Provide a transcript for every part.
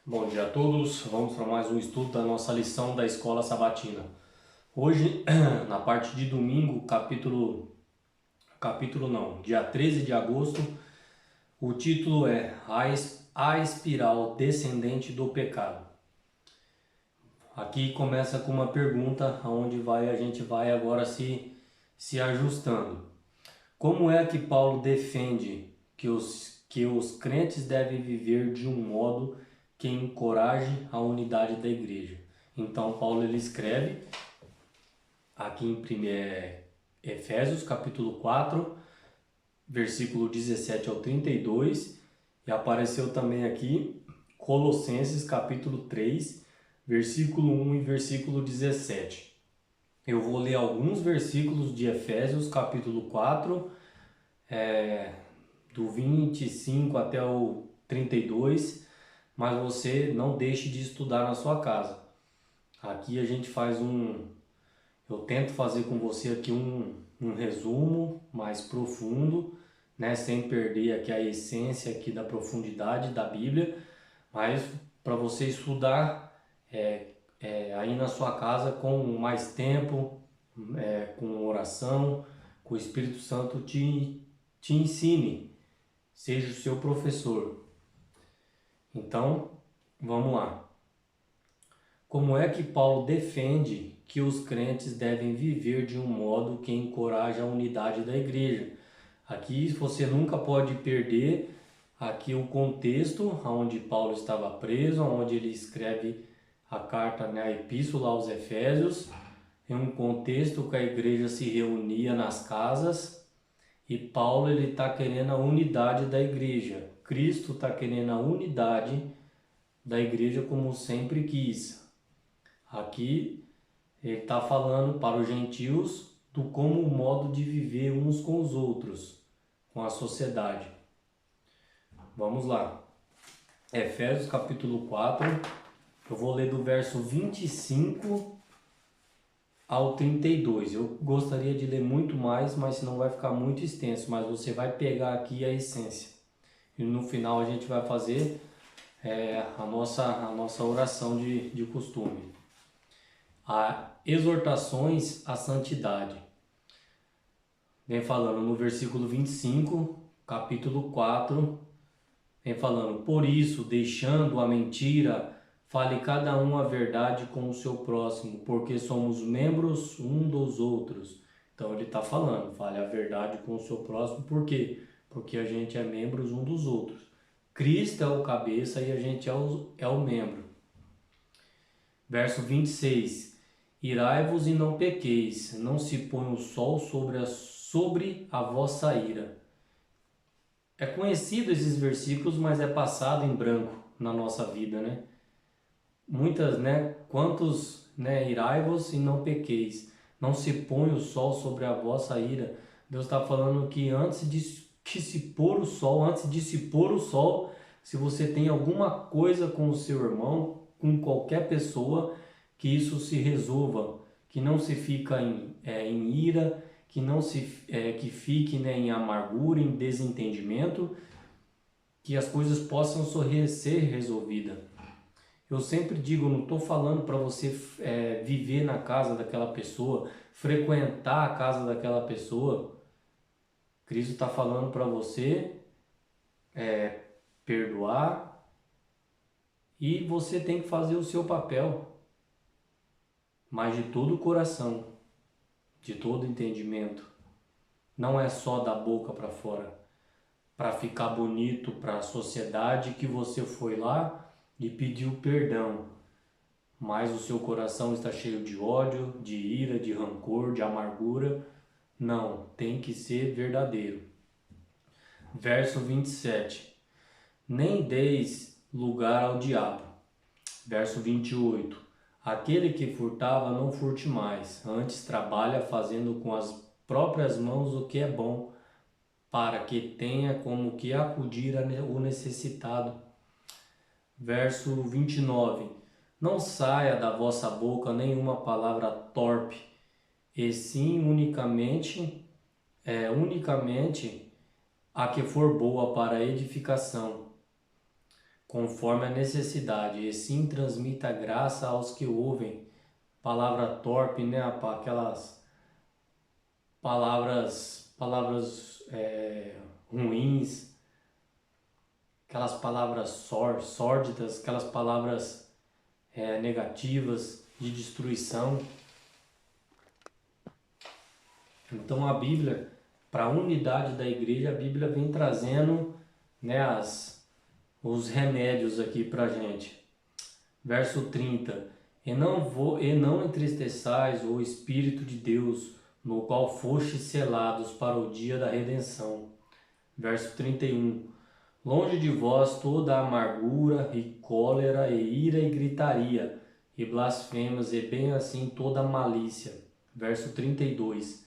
Bom dia a todos, vamos para mais um estudo da nossa lição da Escola Sabatina. Hoje, na parte de domingo, dia 13 de agosto, o título é A Espiral Descendente do Pecado. Aqui começa com uma pergunta, onde a gente vai agora se ajustando. Como é que Paulo defende que os crentes devem viver de um modo que encoraje a unidade da igreja? Então Paulo ele escreve aqui em Efésios capítulo 4, versículo 17 ao 32, e apareceu também aqui Colossenses capítulo 3, versículo 1 e versículo 17. Eu vou ler alguns versículos de Efésios capítulo 4, do 25 até o 32, mas você não deixe de estudar na sua casa. Aqui a gente eu tento fazer com você aqui um resumo mais profundo, né, sem perder aqui a essência aqui da profundidade da Bíblia, mas para você estudar aí na sua casa com mais tempo, com oração, com o Espírito Santo te ensine, seja o seu professor. Então, vamos lá. Como é que Paulo defende que os crentes devem viver de um modo que encoraje a unidade da igreja? Aqui você nunca pode perder aqui o contexto onde Paulo estava preso, onde ele escreve a carta, né, a epístola aos Efésios, em um contexto que a igreja se reunia nas casas e Paulo ele está querendo a unidade da igreja. Cristo está querendo a unidade da igreja como sempre quis. Aqui ele está falando para os gentios do como o modo de viver uns com os outros, com a sociedade. Vamos lá. Efésios capítulo 4, eu vou ler do verso 25 ao 32. Eu gostaria de ler muito mais, mas senão vai ficar muito extenso, mas você vai pegar aqui a essência. E no final a gente vai fazer a nossa oração de costume. Exortações à santidade. Vem falando no versículo 25, capítulo 4, vem falando: por isso, deixando a mentira, fale cada um a verdade com o seu próximo, porque somos membros um dos outros. Então ele está falando, fale a verdade com o seu próximo, por quê? Porque a gente é membros um dos outros. Cristo é o cabeça e a gente é o membro. Verso 26. Irai-vos e não pequeis, não se põe o sol sobre a vossa ira. É conhecido esses versículos, mas é passado em branco na nossa vida, né? Muitas, né? Quantos, né? Irai-vos e não pequeis, não se põe o sol sobre a vossa ira. Deus está falando que antes de se pôr o sol, se você tem alguma coisa com o seu irmão, com qualquer pessoa, que isso se resolva, que não se fica em ira, que não que fique, né, em amargura, em desentendimento, que as coisas possam ser resolvidas. Eu sempre digo, não estou falando para você viver na casa daquela pessoa, frequentar a casa daquela pessoa. Cristo está falando para você perdoar, e você tem que fazer o seu papel, mas de todo o coração, de todo entendimento. Não é só da boca para fora, para ficar bonito para a sociedade que você foi lá e pediu perdão, mas o seu coração está cheio de ódio, de ira, de rancor, de amargura. Não, tem que ser verdadeiro. Verso 27. Nem deis lugar ao diabo. Verso 28. Aquele que furtava não furte mais, antes trabalha fazendo com as próprias mãos o que é bom, para que tenha como que acudir o necessitado. Verso 29. Não saia da vossa boca nenhuma palavra torpe, e sim unicamente a que for boa para a edificação, conforme a necessidade, e sim transmita graça aos que ouvem. Palavra torpe, né? Aquelas palavras ruins, aquelas palavras sórdidas, aquelas palavras negativas de destruição. Então a Bíblia, para a unidade da igreja, a Bíblia vem trazendo, né, os remédios aqui para a gente. Verso 30. E não entristeçais o Espírito de Deus, no qual fostes selados para o dia da redenção. Verso 31. Longe de vós toda amargura e cólera e ira e gritaria e blasfemas e bem assim toda malícia. Verso 32.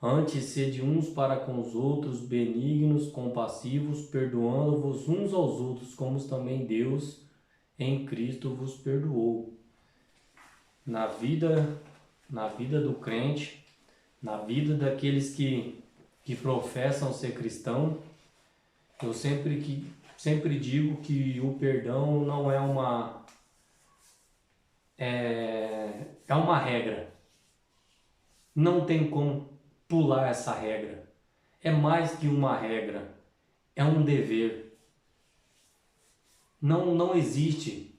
Antes sede uns para com os outros benignos, compassivos, perdoando-vos uns aos outros, como também Deus em Cristo vos perdoou. Na vida do crente, na vida daqueles que professam ser cristão, eu sempre digo que o perdão não é uma regra. Não tem como pular essa regra. É mais que uma regra, é um dever. Não existe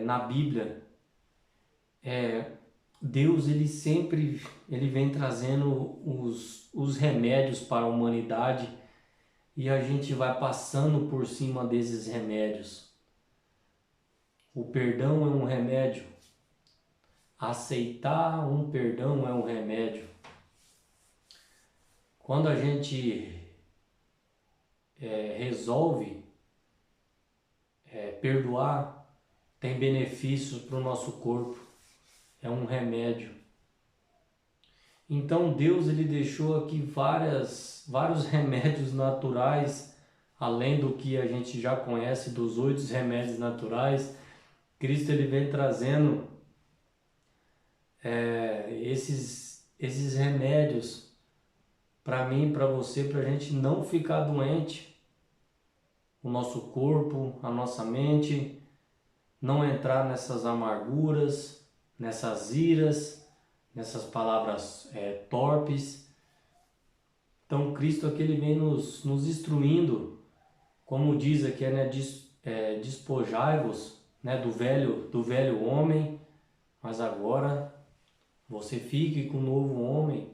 na Bíblia. Deus ele vem trazendo os remédios para a humanidade e a gente vai passando por cima desses remédios. O perdão é um remédio. Aceitar um perdão é um remédio. Quando a gente resolve perdoar, tem benefícios para o nosso corpo. É um remédio. Então Deus ele deixou aqui vários remédios naturais, além do que a gente já conhece dos 8 remédios naturais. Cristo ele vem trazendo esses remédios para mim, para você, para a gente não ficar doente, o nosso corpo, a nossa mente, não entrar nessas amarguras, nessas iras, nessas palavras torpes. Então Cristo aqui ele vem nos instruindo, como diz aqui, né, despojai-vos, né, do velho homem, mas agora você fique com o novo homem.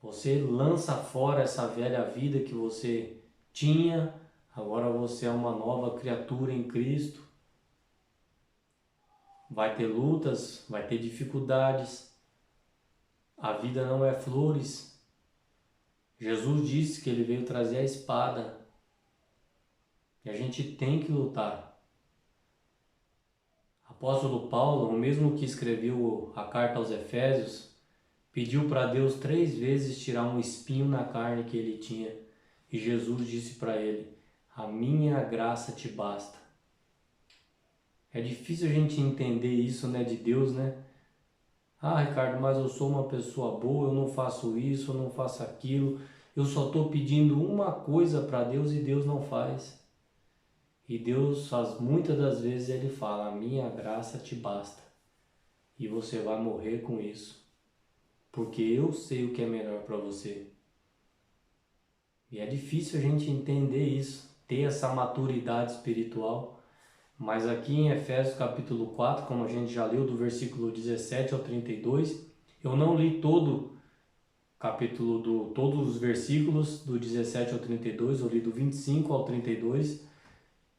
Você lança fora essa velha vida que você tinha, agora você é uma nova criatura em Cristo. Vai ter lutas, vai ter dificuldades. A vida não é flores. Jesus disse que ele veio trazer a espada. E a gente tem que lutar. Apóstolo Paulo, o mesmo que escreveu a carta aos Efésios, pediu para Deus 3 vezes tirar um espinho na carne que ele tinha. E Jesus disse para ele: a minha graça te basta. É difícil a gente entender isso, né, de Deus, né? Ah, Ricardo, mas eu sou uma pessoa boa, eu não faço isso, eu não faço aquilo. Eu só estou pedindo uma coisa para Deus e Deus não faz. E Deus, muitas das vezes, ele fala: a minha graça te basta. E você vai morrer com isso. Porque eu sei o que é melhor para você. E é difícil a gente entender isso, ter essa maturidade espiritual. Mas aqui em Efésios capítulo 4, como a gente já leu do versículo 17 ao 32, eu não li todo todos os versículos do 17 ao 32, eu li do 25 ao 32.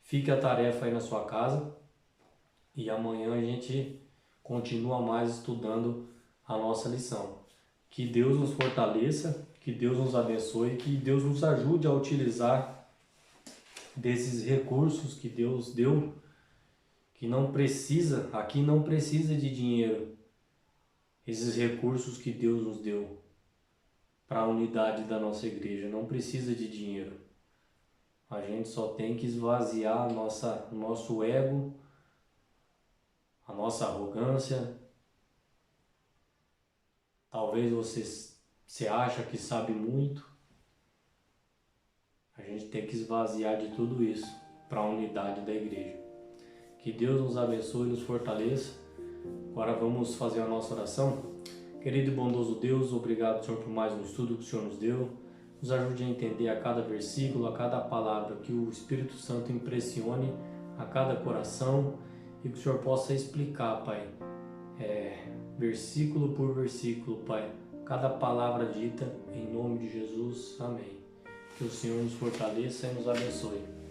Fique a tarefa aí na sua casa e amanhã a gente continua mais estudando a nossa lição. Que Deus nos fortaleça, que Deus nos abençoe, que Deus nos ajude a utilizar desses recursos que Deus deu, que aqui não precisa de dinheiro, esses recursos que Deus nos deu para a unidade da nossa igreja, não precisa de dinheiro. A gente só tem que esvaziar o nosso ego, a nossa arrogância. Talvez você acha que sabe muito. A gente tem que esvaziar de tudo isso para a unidade da igreja. Que Deus nos abençoe e nos fortaleça. Agora vamos fazer a nossa oração. Querido e bondoso Deus, obrigado, Senhor, por mais um estudo que o Senhor nos deu. Nos ajude a entender a cada versículo, a cada palavra, que o Espírito Santo impressione a cada coração e que o Senhor possa explicar, Pai, versículo por versículo, Pai, cada palavra dita, em nome de Jesus. Amém. Que o Senhor nos fortaleça e nos abençoe.